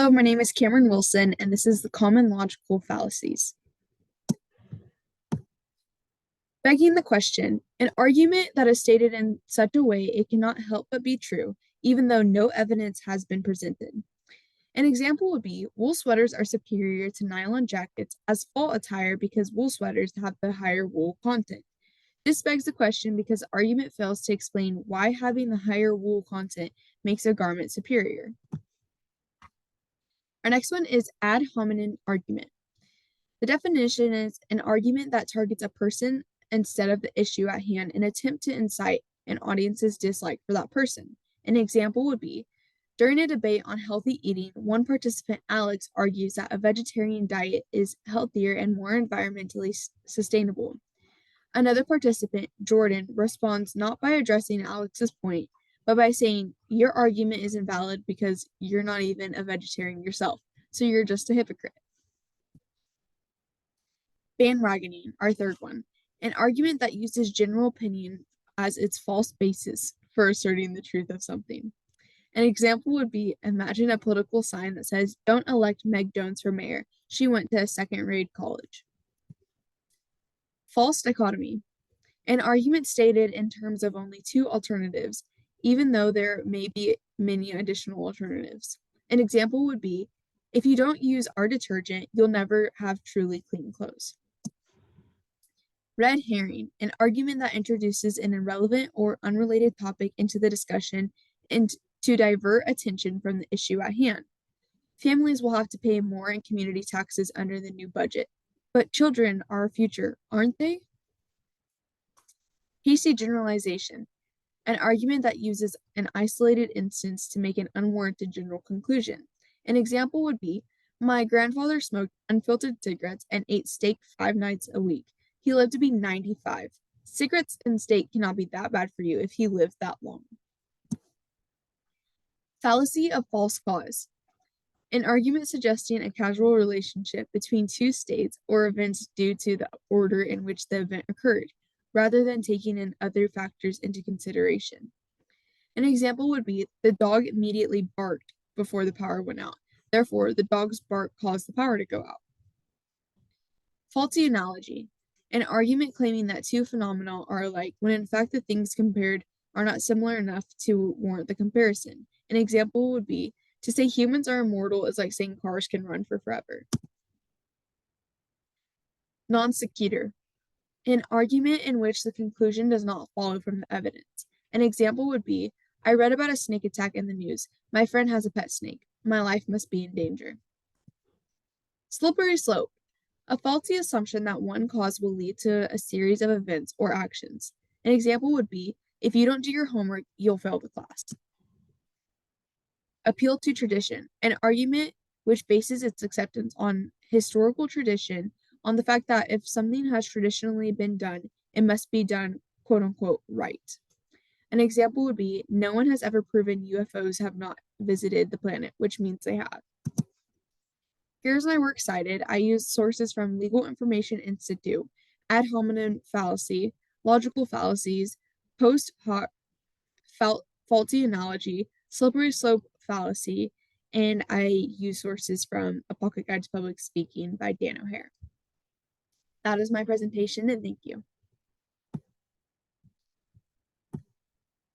Hello, my name is Cameron Wilson, and this is the Common Logical Fallacies. Begging the question, an argument that is stated in such a way it cannot help but be true, even though no evidence has been presented. An example would be wool sweaters are superior to nylon jackets as fall attire because wool sweaters have the higher wool content. This begs the question because the argument fails to explain why having the higher wool content makes a garment superior. Our next one is ad hominem argument. The definition is an argument that targets a person instead of the issue at hand in an attempt to incite an audience's dislike for that person. An example would be during a debate on healthy eating, one participant, Alex, argues that a vegetarian diet is healthier and more environmentally sustainable. Another participant, Jordan, responds not by addressing Alex's point, but by saying, your argument is invalid because you're not even a vegetarian yourself, so you're just a hypocrite. Bandwagoning, our third one, an argument that uses general opinion as its false basis for asserting the truth of something. An example would be imagine a political sign that says, don't elect Meg Jones for mayor. She went to a second-grade college. False dichotomy, an argument stated in terms of only two alternatives, even though there may be many additional alternatives. An example would be, if you don't use our detergent, you'll never have truly clean clothes. Red herring, an argument that introduces an irrelevant or unrelated topic into the discussion and to divert attention from the issue at hand. Families will have to pay more in community taxes under the new budget, but children are our future, aren't they? Hasty generalization, an argument that uses an isolated instance to make an unwarranted general conclusion. An example would be, my grandfather smoked unfiltered cigarettes and ate steak 5 nights a week. He lived to be 95. Cigarettes and steak cannot be that bad for you if he lived that long. Fallacy of false cause, an argument suggesting a causal relationship between two states or events due to the order in which the event occurred, rather than taking in other factors into consideration. An example would be the dog immediately barked before the power went out. Therefore, the dog's bark caused the power to go out. Faulty analogy, an argument claiming that two phenomena are alike when in fact the things compared are not similar enough to warrant the comparison. An example would be to say humans are immortal is like saying cars can run for forever. Non sequitur, an argument in which the conclusion does not follow from the evidence. An example would be, I read about a snake attack in the news. My friend has a pet snake. My life must be in danger. Slippery slope, a faulty assumption that one cause will lead to a series of events or actions. An example would be, if you don't do your homework, you'll fail the class. Appeal to tradition, an argument which bases its acceptance on historical tradition, on the fact that if something has traditionally been done, it must be done, quote unquote, right. An example would be, no one has ever proven UFOs have not visited the planet, which means they have. Here's my works cited. I used sources from Legal Information Institute, ad hominem fallacy, logical fallacies, post hoc faulty analogy, slippery slope fallacy, and I use sources from A Pocket Guide to Public Speaking by Dan O'Hare. That is my presentation, and thank you.